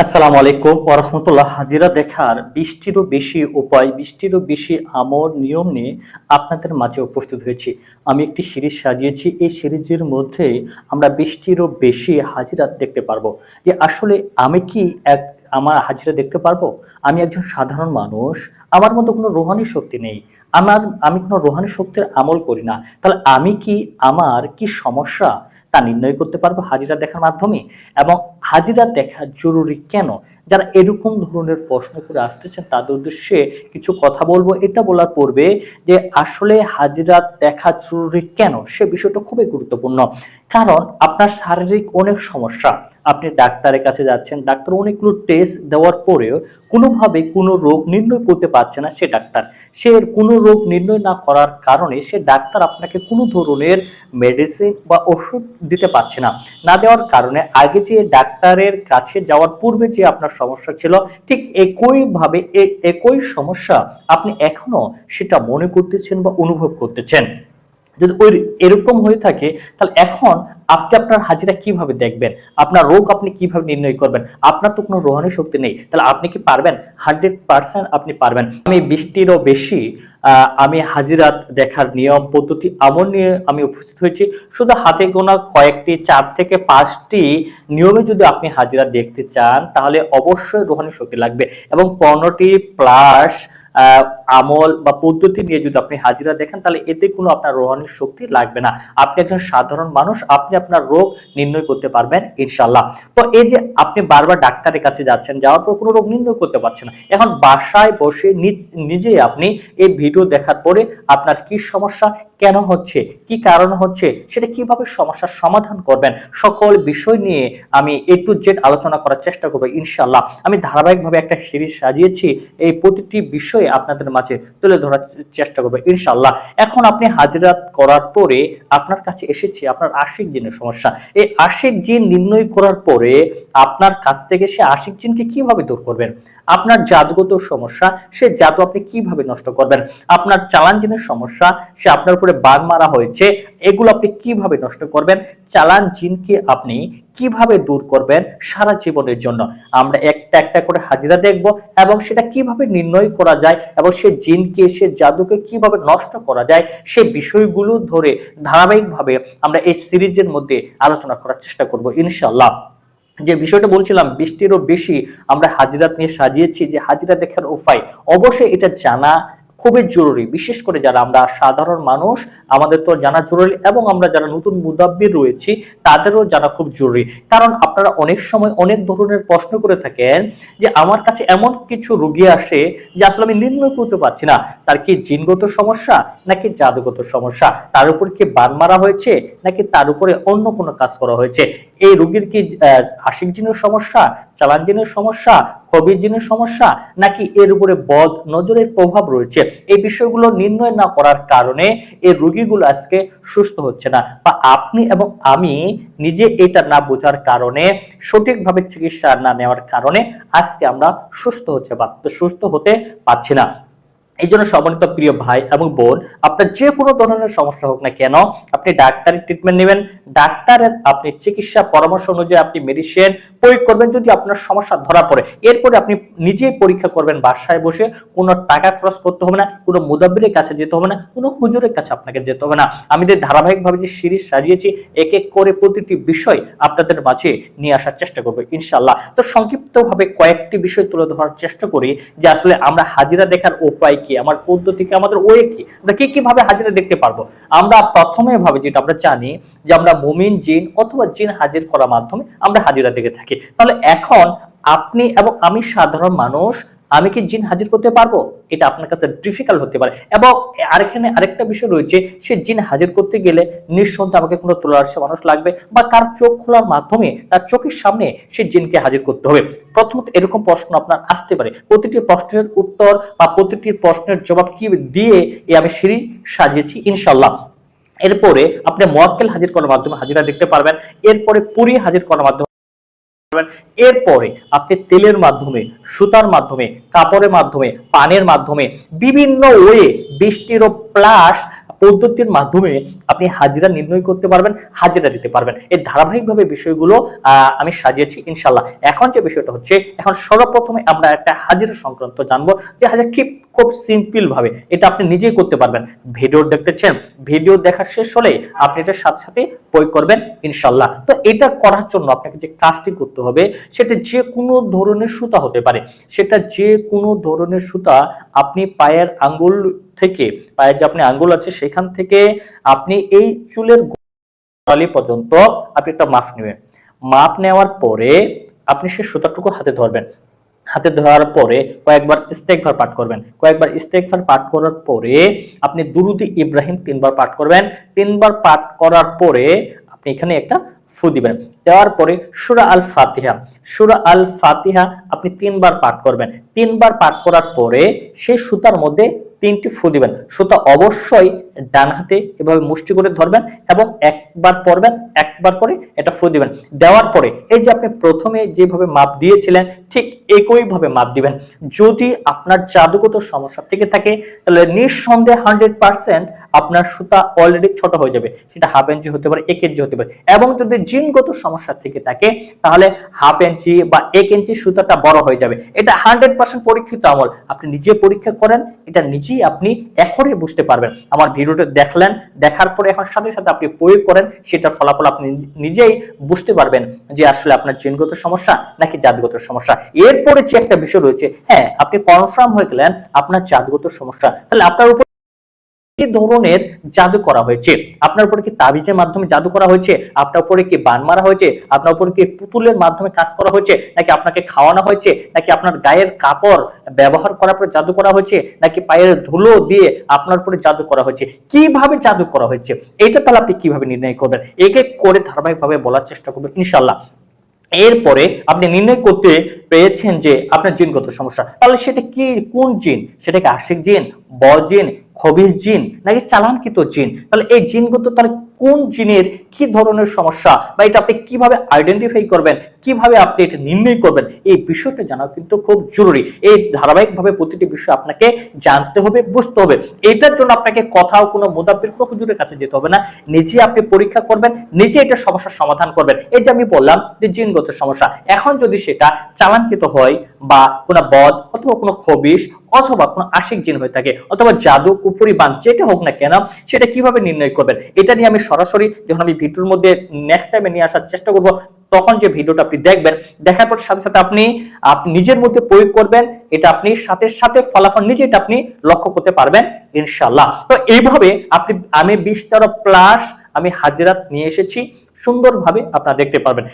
আসসালামু আলাইকুম ওয়া রাহমাতুল্লাহ। হাজিরা দেখার ২০টিরও বেশি উপায়, ২০টিরও বেশি আমল, নিয়ম নিয়ে আপনাদের মাঝে উপস্থিত হয়েছি। আমি একটি সিরিজ সাজিয়েছি। এই সিরিজের মধ্যে আমরা ২০টিরও বেশি হাজিরা দেখতে পারবো। যে আসলে আমি কি আমার হাজিরা দেখতে পারবো? আমি একজন সাধারণ মানুষ। আমার মধ্যে কোনো রুহানি শক্তি নেই। আমি কোনো রুহানি শক্তির আমল করি না। তাহলে আমি কি আমার কি সমস্যা তা নির্ণয় করতে পারবো হাজিরা দেখার মাধ্যমে? এবং হাজিরা দেখা জরুরি কেন? যারা এরকম ধরনের প্রশ্ন করে আসতেছেন তাদের উদ্দেশ্যে কিছু কথা বলবো। এটা বলার পূর্বে যে আসলে হাজিরা দেখা জরুরি কেন সে বিষয়টা খুবই গুরুত্বপূর্ণ। কারণ আপনার শারীরিক অনেক সমস্যা, আপনি ডাক্তারের কাছে যাচ্ছেন, ডাক্তার অনেকগুলো টেস্ট দেওয়ার পরেও কোনোভাবে কোনো রোগ নির্ণয় করতে পারছে না সে ডাক্তার। সে কোনো রোগ নির্ণয় না করার কারণে সে ডাক্তার আপনাকে কোনো ধরনের মেডিসিন বা ওষুধ দিতে পারছে না। না দেওয়ার কারণে আগে যে ডাক্তারের কাছে যাওয়ার পূর্বে যে আপনার সমস্যা ছিল ঠিক একইভাবে একই সমস্যা আপনি এখনো সেটা মনে করতেছেন বা অনুভব করতেছেন। যদি ওই এরকম হয়ে থাকে তাহলে এখন আপনি আপনার হাজিরা কিভাবে দেখবেন? আপনার রোগ আপনি কিভাবে নির্ণয় করবেন? আপনার তো কোনো রোহানি শক্তি নেই। তাহলে আপনি কি পারবেন? 100% আপনি পারবেন। আমি ২০টিরও বেশি আমি হাজিরাত দেখার নিয়ম পদ্ধতি আমল নিয়ে আমি উপস্থিত হয়েছি। শুধু হাতে গোনা কয়েকটি ৪ থেকে ৫টি নিয়মে যদি আপনি হাজিরা দেখতে চান তাহলে অবশ্যই রোহানি শক্তি লাগবে এবং ১৫টি প্লাস আমল বা পদ্ধতি নিয়ে যদি আপনি হাজিরা দেখেন তাহলে এতে কোনো আপনার রোহানি শক্তি লাগবে না। আপনি একজন সাধারণ মানুষ, আপনি আপনার রোগ নির্ণয় করতে পারবেন ইনশাআল্লাহ। তো এই যে আপনি বারবার ডাক্তারের কাছে যাচ্ছেন, যাওয়ার পর কোনো রোগ নির্ণয় করতে পারছেন না, এখন বাসায় বসে নিজেই আপনি এই ভিডিও দেখার পরে আপনার কি সমস্যা, কেন হচ্ছে, কি কারণ হচ্ছে, সেটা কিভাবে সমস্যার সমাধান করবেন, সকল বিষয় নিয়ে আমি A to Z আলোচনা করার চেষ্টা করবো ইনশাআল্লাহ। আমি ধারাবাহিকভাবে একটা সিরিজ সাজিয়েছি, এই প্রতিটি বিষয়ে আপনাদের মাঝে তুলে ধরার চেষ্টা করবো ইনশাআল্লাহ। এখন আপনি হাজিরা করার পরে আপনার কাছে এসেছে আপনার আশিক জিনের সমস্যা। এই আশিক জিন নির্ণয় করার পরে আপনার কাছ থেকে সে আশিক জিনকে কিভাবে দূর করবেন? আপনার জাদুগত সমস্যা, সে জাদু আপনি কিভাবে নষ্ট করবেন? আপনার চালান জিনের সমস্যা, সে আপনার উপরে বান মারা হয়েছে, এগুলো আপনি কিভাবে নষ্ট করবেন? চালান জিনকে আপনি কিভাবে দূর করবেন সারা জীবনের জন্য? আমরা একটা একটা করে হাজিরা দেখব এবং সেটা কিভাবে নির্ণয় করা যায় এবং সে জিনকে, সে জাদুকে কিভাবে নষ্ট করা যায় সে বিষয়গুলো ধরে ধারাবাহিকভাবে আমরা এই সিরিজের মধ্যে আলোচনা করার চেষ্টা করব ইনশাআল্লাহ। যে বিষয়টা বলছিলাম ২০টিরও বেশি আমরা হাজিরাত নিয়ে সাজিয়েছি, যে হাজিরা দেখার উপায় অবশ্যই এটা জানা খুবই জরুরি। বিশেষ করে যারা আমরা সাধারণ মানুষ আমাদের তো জানা জরুরি এবং আমরা যারা নতুন মুদাব্বির রয়েছি তাদেরও জানা খুব জরুরি। কারণ আপনারা অনেক সময় অনেক ধরনের প্রশ্ন করে থাকেন যে আমার কাছে এমন কিছু রোগী আসে যে আসলে আমি নির্ণয় করতে পারছি না তার কি জিনগত সমস্যা নাকি জাদুগত সমস্যা, তার উপর কি বান মারা হয়েছে নাকি তার উপরে অন্য কোনো কাজ করা হয়েছে, এই রোগীর কি আশিক জিনের সমস্যা, চালান জিনের সমস্যা, কবির জিনের সমস্যা, নাকি এর উপরে বদ নজরের প্রভাব রয়েছে। এই বিষয়গুলো নির্ণয় না করার কারণে এই রোগীগুলো আজকে সুস্থ হচ্ছে না, বা আপনি এবং আমি নিজে এটা না বোঝার কারণে, সঠিকভাবে চিকিৎসা না নেওয়ার কারণে আজকে আমরা সুস্থ হতে পারছি না। এই জন্য সম্মানিত প্রিয় ভাই এবং বোন, আপনার যে কোনো ধরনের সমস্যা হোক না কেন আপনি ডাক্তারের ট্রিটমেন্ট নেবেন, ডাক্তারের আপনি চিকিৎসা পরামর্শ অনুযায়ী আপনি মেডিসিন প্রয়োগ করবেন যদি আপনার সমস্যা ধরা পড়ে। এরপরে আপনি নিজেই পরীক্ষা করবেন বাসায় বসে, কোনো টাকা খরচ করতে হবে না, কোনো মুদাব্বিরের কাছে যেতে হবে না, কোনো হুজুরের কাছে আপনাকে যেতে হবে না। আমি যে ধারাবাহিকভাবে যে সিরিজ সাজিয়েছি এক এক করে প্রতিটি বিষয় আপনাদের মাঝে নিয়ে আসার চেষ্টা করবো ইনশাআল্লাহ। তো সংক্ষিপ্তভাবে কয়েকটি বিষয় তুলে ধরার চেষ্টা করি যে আসলে আমরা হাজিরা দেখার উপায় কি, আমার পদ্ধতি কি, আমাদের ওয়ে কি, আমরা কি কিভাবে হাজিরা দেখতে পারবো। আমরা প্রথমে ভাবে যেটা আমরা জানি যে আমরা মুমিন জিন অথবা জিন হাজির করার মাধ্যমে আমরা হাজিরা দেখে থাকি। তাহলে এখন আপনি এবং আমি সাধারণ মানুষ, আমি কি জিন হাজির করতে পারবো? এটা আপনার কাছে ডিফিকাল্ট হতে পারে। এবং এখানে আরেকটা বিষয় রয়েছে, সে জিন হাজির করতে গেলে নিঃসন্দেহে আমাকে কোনো তোলারসে মানুষ লাগবে বা কার চোখ খোলার মাধ্যমে তার চোখের সামনে সে জিনকে হাজির করতে হবে। প্রথমত এরকম প্রশ্ন আপনার আসতে পারে, প্রতিটি প্রশ্নের উত্তর বা প্রতিটি প্রশ্নের জবাব কি দিয়ে আমি সিরিজ সাজিয়েছি ইনশাআল্লাহ। এরপরে আপনি মুয়াক্কিল হাজির করার মাধ্যমে হাজিরা দেখতে পারবেন, এরপরে পুরি হাজির করার মাধ্যমে, এরপরে আপনি তেলের মাধ্যমে, সুতার মাধ্যমে, কাপড়ের মাধ্যমে, পানের মাধ্যমে বিভিন্ন ওয়ে ২০টিরও প্লাস পদ্ধতির মাধ্যমে আপনি হাজিরা নির্ণয় করতে পারবেন, হাজিরা দিতে পারবেন। এই ধারাবাহিকভাবে বিষয়গুলো আমি সাজিয়েছি ইনশাল্লাহ। এখন যে বিষয়টা হচ্ছে, এখন সর্বপ্রথমে আমরা একটা হাজিরা সংক্রান্ত জানবো, যে হাজিরা খুব সিম্পল ভাবে এটা আপনি নিজেই করতে পারবেন। ভিডিও দেখতেছেন, ভিডিও দেখা শেষ হলে আপনি এটার সাথে সাথে প্রয়োগ করবেন ইনশাল্লাহ। তো এটা করার জন্য আপনাকে যে কাজটি করতে হবে, সেটা যে কোনো ধরনের সুতা হতে পারে, সেটা যে কোনো ধরনের সুতা আপনি পায়ের আঙ্গুল থেকে, পায়ের যে আপনি আঙ্গুল আছে সেখান থেকে আপনি এই চুলের গোড়ালি পর্যন্ত আপনি একটা মাপ নেবেন। মাপ নেওয়ার পরে আপনি সেই সুতাটুকু হাতে ধরবেন। হাতে ধরার পরে কয়েকবার ইস্তেগফার পাঠ করবেন। কয়েকবার ইস্তেগফার পাঠ করার পরে আপনি দুরুদ ইব্রাহিম 3 বার পাঠ করবেন। 3 বার পাঠ করার পরে আপনি এখানে একটা ফু দিবেন। দেওয়ার পরে সূরা আল ফাতিহা, সূরা আল ফাতিহা আপনি 3 বার পাঠ করবেন। 3 বার পাঠ করার পরে সেই সুতার মধ্যে 3টি ফু দিবেন। সুতা অবশ্যই ডান হাতে এভাবে মুষ্টি করে ধরবেন এবং একবার পরবেন, একবার করে এটা ফু দিবেন। দেওয়ার পরে এই যে আপনি প্রথমে যেভাবে মাপ দিয়েছিলেন ঠিক একই ভাবে মাপ দিবেন। যদি আপনার জাদুগত সমস্যা থেকে থাকে তাহলে নিঃসন্দেহে 100% আপনার সুতা অলরেডি ছোট হয়ে যাবে। সেটা হাফ ইঞ্চি হতে পারে, 1 ইঞ্চি হতে পারে। এবং যদি জিনগত সমস্যা থেকে থাকে তাহলে হাফ ইঞ্চি বা 1 ইঞ্চি সুতাটা বড় হয়ে যাবে। এটা 100% পরীক্ষিত আমল। আপনি নিজে পরীক্ষা করেন, এটা নিজেই আপনি এখনই বুঝতে পারবেন। আমার ভিডিওটা দেখলেন, দেখার পরে এখন সাথে সাথে আপনি প্রয়োগ করেন, সেটার ফলাফল আপনি নিজেই বুঝতে পারবেন যে আসলে আপনার জিনগত সমস্যা নাকি জাদুগত সমস্যা। এরপরে যে একটা বিষয় রয়েছে, হ্যাঁ আপনি কনফার্ম হয়ে গেলেন আপনার জাদুগত সমস্যা, তাহলে আপনার উপর কি ধরনের জাদু করা হয়েছে? আপনার উপরে কি তাবিজের মাধ্যমে জাদু করা হয়েছে? আপনার উপরে কি বান মারা হয়েছে? আপনার উপরে কি পুতুলের মাধ্যমে কাজ করা হয়েছে? নাকি আপনাকে খাওয়ানো হয়েছে? নাকি আপনার গায়ের কাপড় ব্যবহার করার পর জাদু করা হয়েছে? নাকি পায়ের ধুলো দিয়ে আপনার উপরে জাদু করা হয়েছে? কিভাবে জাদু করা হয়েছে এটা তাহলে আপনি কিভাবে নির্ণয় করবেন? একে করে ধারাবাহিকভাবে বলার চেষ্টা করবেন ইনশাআল্লাহ। এরপরে আপনি নির্ণয় করতে পেরেছেন যে আপনার জিনগত সমস্যা, তাহলে সেটা কি, কোন জিন? সেটা কি আশিক জিন, বদ জিন, খবিস জিন নাকি চালানকৃত জিন? তাহলে এই জিনগত তাহলে কোন জিনের কি ধরনের সমস্যা, বা এটা আপনি কিভাবে আইডেন্টিফাই করবেন, কিভাবে আপনি এটা নির্ণয় করবেন, এই বিষয়টা জানা কিন্তু খুব জরুরি। এই ধারাবাহিকভাবে প্রতিটি বিষয় আপনাকে জানতে হবে, বুঝতে হবে। এটার জন্য আপনাকে কোথাও কোনো মুদাব্বির কোনো হুজুরের কাছে যেতে হবে না, নিজে আপনি পরীক্ষা করবেন, নিজে এটা সমস্যার সমাধান করবেন। এই যে আমি বললাম যে জিনগত সমস্যা, এখন যদি সেটা চালানকৃত হয় বা কোনো বদ অথবা কোনো খবিস অথবা কোনো আশিক জিন হয়ে থাকে অথবা জাদু কুপুরি বান যেটা হোক না কেন, সেটা কিভাবে নির্ণয় করবেন এটা নিয়ে আমি সরাসরি যখন আমি ভিডিওর মধ্যে নেক্সট টাইমে নিয়ে আসার চেষ্টা করব, তখন যে ভিডিওটা আপনি দেখবেন, দেখার পর সাথে সাথে আপনি নিজের মধ্যে প্রয়োগ করবেন, এটা আপনি সাথে সাথে ফলাফল নিজে এটা আপনি লক্ষ্য করতে পারবেন ইনশাআল্লাহ। তো এইভাবে আমি 20টা প্লাস আমি হাজিরাত নিয়ে এসেছি, সুন্দরভাবে আপনারা দেখতে পারবেন।